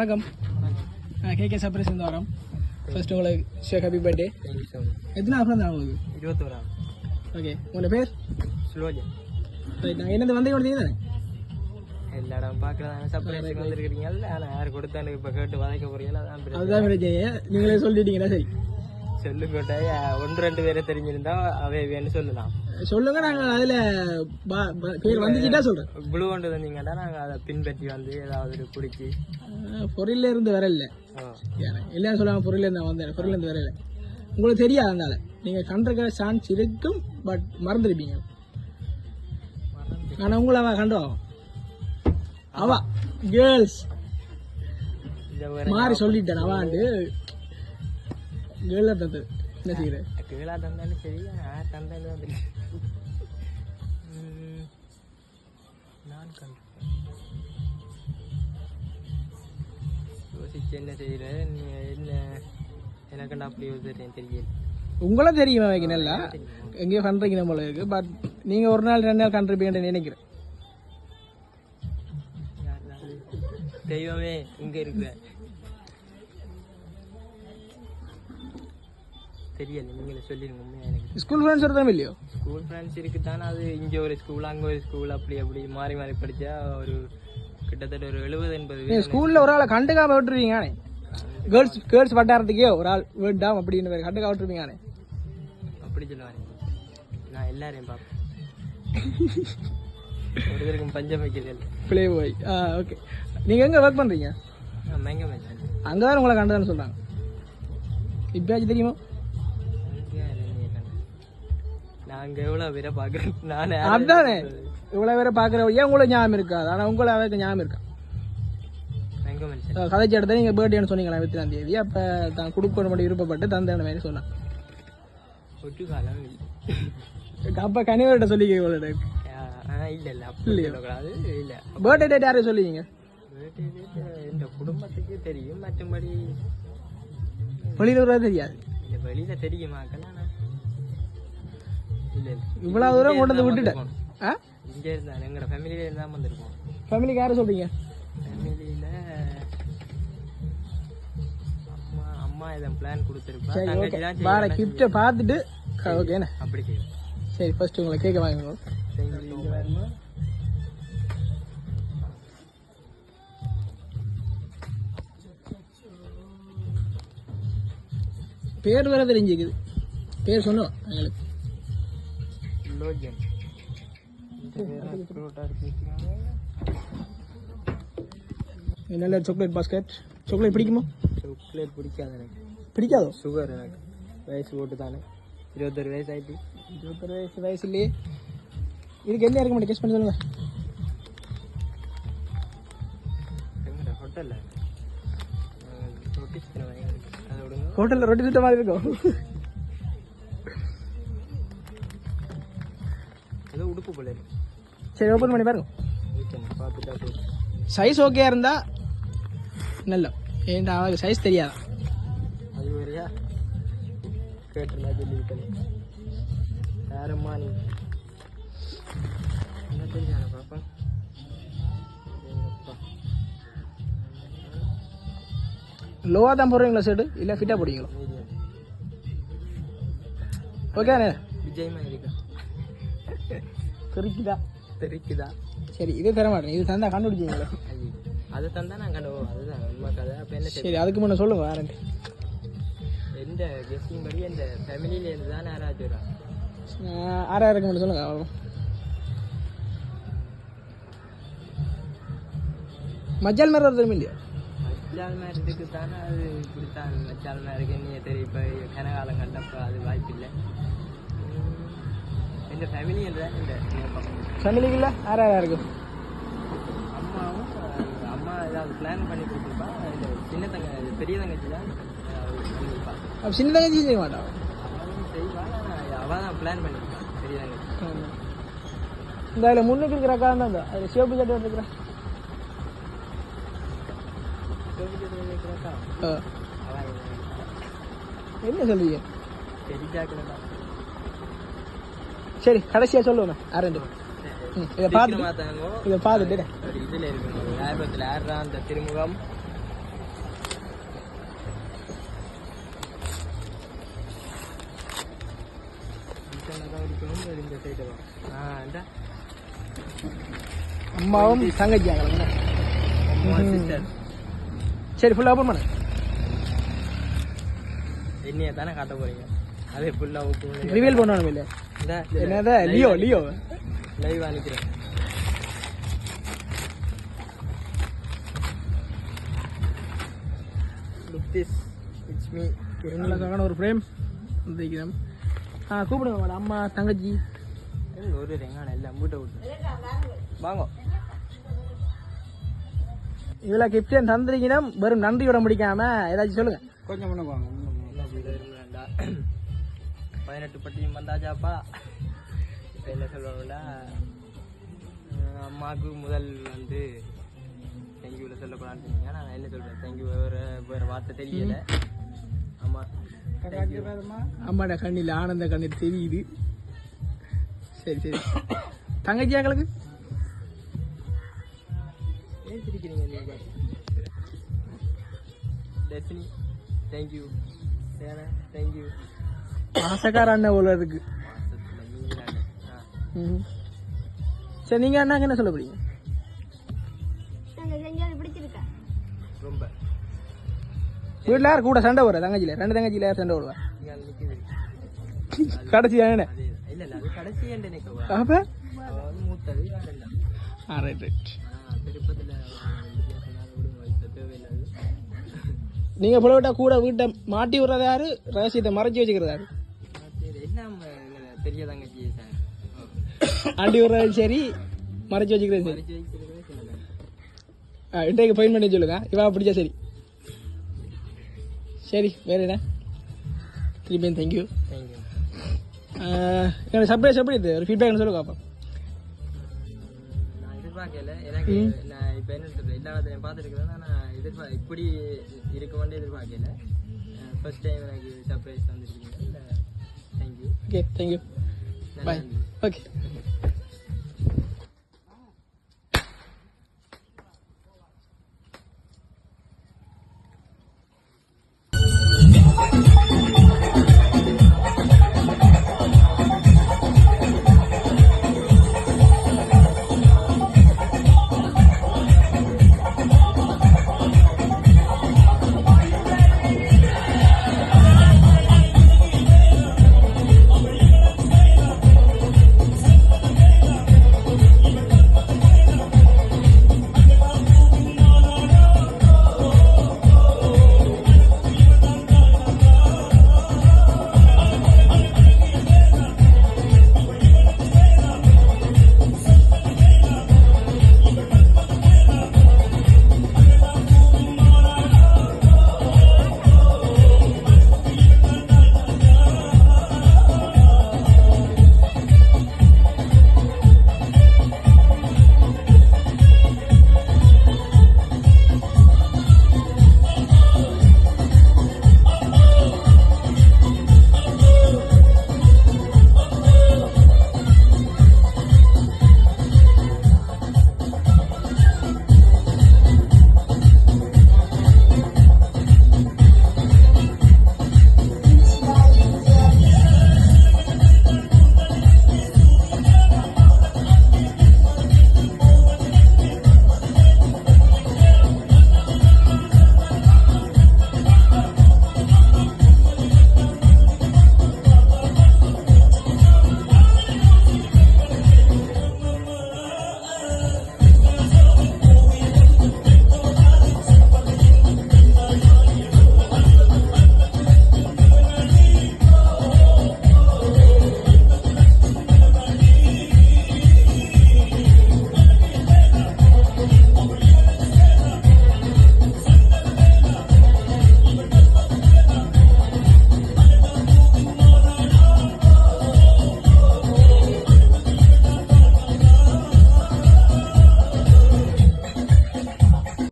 வணக்கம். KK surprise இந்த வாரம். ஃபர்ஸ்ட் உங்களுக்கு ஷேக் ஹாப்பி பர்த்டே. எத்தனை ஆஃபர் தான் உங்களுக்கு? 21. ஓகே, உங்களோட பேர்? ஸ்லோஜன். ரைட், நாங்கள் என்னது வந்து கொடுத்தீங்க தானே? எல்லா இடம் பார்க்குறதாங்க சர்ப்ரைஸுக்கு வந்திருக்கிறீங்க. ஆனால் யார் கொடுத்தான்னு இப்போ கேட்டு வதைக்க போறீங்களா? அதுதான் பிரச்சனையே. நீங்களே சொல்லிட்டீங்கன்னா சரி. சொல்லுங்கட்ட 1-2 பேரை தெரிஞ்சிருந்தா அவே வேணும்னு சொல்லலாம். சொல்லுங்க, நாங்கள் அதில் பேர் வந்துச்சுட்டா சொல்கிறேன். குழு கொண்டு வந்தீங்கன்னா நாங்கள் அதை பின்பற்றி வந்து ஏதாவது பிடிச்சி பொருளில் இருந்து வரல இல்லைன்னு சொல்லாமல் பொருளில் இருந்து வந்தேன். பொருளில் இருந்து வரல உங்களுக்கு தெரியாது. அதனால நீங்கள் கண்டுக்க சான்ஸ் இருக்கும், பட் மறந்துருப்பீங்க. ஆனால் உங்களை அவன் கண்டுவான். அவா கேர்ள்ஸ் மாறி சொல்லிட்டேன். அவாண்டு கேர்ளாக தந்தது என்ன செய்கிறேன்? கேளாக தந்தாலும் சரி, யார் தந்தாலும் வந்து நான் கண்டு யோசிச்சு என்ன செய்கிறேன். நீ என்ன எனக்கு அப்படி தெரியும் தெரியல. உங்களே தெரியுமா வைக்கணும்ல? எங்கேயோ கண்டுறீங்க நம்மள இருக்கு. பட் நீங்கள் ஒரு நாள் 2 நாள் கண்டுருப்பீங்கன்னு நினைக்கிறேன். தெய்வமே இங்கே இருக்கிற தெரியல, நீங்களே சொல்லிடுங்க. உண்மையாக எனக்கு ஸ்கூல் ஃப்ரெண்ட்ஸ் ஒருத்தரும் இல்லையோ? ஸ்கூல் ஃப்ரெண்ட்ஸ் இருக்குதானே, அது இங்கே ஒரு ஸ்கூல் அங்கே ஒரு ஸ்கூல் அப்படி மாறி மாறி படித்தா ஒரு கிட்டத்தட்ட ஒரு 70-80 ஸ்கூலில் ஒரு ஆளை கண்டுக்காம விட்டுருவீங்க. கேர்ள்ஸ் வட்டாரத்துக்கே ஒரு ஆள் வேண்டாம் அப்படின்னு கண்டுக்காம விட்டுருவீங்க. அப்படி சொல்லுவாங்க. நான் எல்லாரையும் பார்ப்பேன். ஒருத்தருக்கும் பஞ்சம் வைக்கிறேன். Play boy. ஓகே, நீங்கள் எங்கே ஒர்க் பண்ணுறீங்க? மேங்க மேட்ச் அங்கே தான் உங்களை கண்டதான்னு சொல்கிறாங்க. இப்போயாச்சும் தெரியுமா? நாங்கள் எவ்வளோ பேரை பார்க்குறேன். நான் அதுதானே இவ்வளோ பேரை பார்க்குற ஏன் உங்களுக்கு ஞாபகம் இருக்காது? ஆனால் உங்களை அவருக்கு ஞாபகம் இருக்கா? மேங்க மேட்ச் கதைச்சி இடத்த நீங்கள் பர்த்டேன்னு சொன்னீங்களா 23ஆம் தேதி? அப்போ தான் கொடுக்க மட்டும் விருப்பப்பட்டு தந்தேன் மாதிரி சொன்னேன். ஒட்டு காலம் இல்லை. அப்போ கனிவர்கிட்ட சொல்லிக்க இவ்வளோ இல்லை இல்லை அப்படி சொல்லக்கூடாது. இல்லை, பர்த்டே டேட் யாரும் சொல்லிங்க? பர்த்டே டேட் இந்த குடும்பத்துக்கு தெரியும், மற்றபடி வெளியில் தெரியாது. இல்லை, வெளியில் தெரியுமாக்கல. இல்லை, இவ்வளோ தூரம் கொண்டு வந்து விட்டுட்டேன். இங்கே இருந்தால் எங்களோட ஃபேமிலியில இருந்தால் வந்திருக்கோம். ஃபேமிலிக்கு யாரும் சொல்றீங்க? ஃபேமிலியில் அம்மா எதாவது பிளான் கொடுத்துருப்பா. வேற கிஃப்ட்டை பார்த்துட்டு ஓகேண்ணே அப்படி செய்யும். சரி, ஃபர்ஸ்ட் உங்களை கேட்க வாங்க. பேர் வேற தெரிஞ்சுக்குது. பேர் சொன்னோம் எங்களுக்கு. நல்ல சாக்லேட் பாஸ்கெட். சாக்லேட் பிடிக்குமா? சாக்லேட் பிடிக்காது எனக்கு. பிடிக்காதோ? சுகர் எனக்கு. வயசு போட்டு தானே 21 வயசு ஆயிட்டு. 21 வயசு இல்லையே. இதுக்கு என்ன இருக்க மாட்டேன், டெஸ்ட் பண்ணி சொல்லுங்க. ஹோட்டலில் ஹோட்டலில் ரொட்டி சுட்ட மாதிரி இருக்கும். ஏதோ உடுப்பு போல இருக்கு. சரி, ஓப்பன் பண்ணி பாருங்க. பார்த்துட்டா சைஸ் ஓகே இருந்தா நல்ல. ஏன்டா அவருக்கு சைஸ் தெரியாதா? அது வரையா கேட்டுருந்தா சொல்லிவிட்டேன். யாரம்மா நீ என்ன தெரிஞ்சான பாப்பா? லோவா தான் போடுறீங்களா ஷர்ட்டு, இல்லை ஃபிட்டாக போடுவீங்களா? ஓகேண்ணே. விஜயமா இருக்கா? தெரிக்குதா? சரி, இது தர மாட்டேன். இது தந்தா கண்டுபிடிச்சிங்களா? அது தந்தா நான் கண்டுவோம். அதுதான் நம்ம கதை. அப்போ என்ன? சரி, அதுக்கு முன்னே சொல்லுங்க. வேறண்டு எந்த கெஸ்டிங் படி இந்த ஃபேமிலியில இருந்து தான் யாராச்சும் வரும். 6000 மட்டும் சொல்லுங்க. அவ்வளோ. மஜால் மாதிரி வருது இல்லையா? மச்சால் மேரத்துக்கு தானே அது இப்படித்தான். மச்சால் மேருக்கு நீ தெரியும். இப்போ கனகாலம் கண்டப்போ அது வாய்ப்பு இல்லை. இந்த ஃபேமிலி தான் இந்த ஃபேமிலிக்கு இல்லை 6000 இருக்கும். அம்மா ஏதாவது பிளான் பண்ணி கொடுத்துருப்பா. இந்த சின்ன பெரிய தங்கச்சி தான் பண்ணியிருப்பா. அப்போ சின்ன தங்கச்சி செய்ய மாட்டான். அவளும் செய்வா. அவள் தான் பிளான் பண்ணியிருப்பான் பெரிய தங்கச்சி. இந்த அதில் முன்னுக்கு இருக்கிற அக்கா தான் அதில் சிவப்பு சட்டை இருக்கிறேன். என்ன சொல்றீங்க? சரி, கடைசியா சொல்லுவேன். இதை பார்த்துட்டு இதுல இருக்கு ஞாபகத்தில் யாரா அந்த திருமுகம் தான் இருக்கணும் இந்த சைடு இந்த அம்மாவும் தங்கச்சியாங்களா? சிஸ்டர் சரி ஃபுல்லாக ஓப்பன் பண்ணு. என்னைய தானே காட்ட போறீங்க, அதே ஃபுல்லாக ஓப்பன் ரிவீல் பண்ணணும் இல்லை? இந்த என்னது லியோ லியோ லைவ் அனுப்பிக்கிறேன். Look this, it's me. நல்ல சகான ஒரு ஃப்ரேம் வந்துக்கிறேன். கூப்பிடுங்க மேடம், அம்மா தங்கச்சி ஒரு ரெங்கான எல்லாம் மூட்டை விட்டு வாங்க. இவ்வளோ கிஃப்ட் தந்திரிக்கீங்கன்னா வெறும் நன்றியோட முடிக்காம ஏதாச்சும் சொல்லுங்க. கொஞ்சம் பண்ணுவாங்க. 18 பட்டியும் வந்தாச்சாப்பா. இப்போ என்ன சொல்லுவாங்களா, அம்மாவுக்கு முதல் வந்து தேங்க்யூவில் சொல்லக்கூடாதுன்னு சொன்னீங்க. நான் என்ன சொல்கிறேன், தேங்க்யூ வேறு வார்த்தை தெரியல. அம்மா அம்மாட கண்ணில் ஆனந்த கண்ணீர் தெரியுது. சரி சரி. தங்கச்சியாங்களுக்கு ஏன் சிரிக்கிறீங்க நீங்கள்? டெஸ்டினி தேங்க்யூ, சேனா தேங்க்யூ. ஆசைக்கார அண்ணன் உள்ள இருக்கு. சரி நீங்கள் அண்ணாக்கு என்ன சொல்ல போறீங்க? ரொம்ப வீட்டில் யார் கூட சண்டை வர? தங்கச்சியில் 2 தங்கச்சியில் யார் சண்டை வருவா? கடைசியா என்ன? இல்லை இல்லை, அது கடைசி என்று நினைக்கவா? அப்போ மூத்தது ரைட் ரைட். திருப்பத்தில் தேவையில்லாது. நீங்கள் போல விட்டா கூட வீட்டை மாட்டி விடுறது யாரு, ரகசியத்தை மறைச்சி வச்சுக்கிறது யாரு? எல்லாம் பெரிய தங்கச்சி சார். ஆண்டி விடுறது சரி, மறைச்சி வச்சுக்கிறது சரி. மறைச்சு வைக்கிறதே சொல்லுங்கள். இன்றைக்கு ஃபைன் பண்ணி சொல்லுங்க, இவா பிடிச்சா சரி. சரி வேறு என்ன? திருப்பியும் தேங்க்யூ. தேங்க்யூ. என்னோட சர்ப்ரைஸ் எப்படி இது? ஒரு ஃபீட்பேக் சொல்லுங்க அப்போ. நான் எதிர்பார்க்கல. எனக்கு நான் இப்போ என்ன சொல்கிறேன், எல்லா இடத்துலையும் பார்த்துருக்கிறேன். நான் இப்படி இருக்க வேண்டிய எதிர்பார்க்கல. ஃபர்ஸ்ட் டைம் எனக்கு சர்ப்ரைஸ் வந்துருக்கீங்க. Thank you. Okay thank you. Bye. Okay.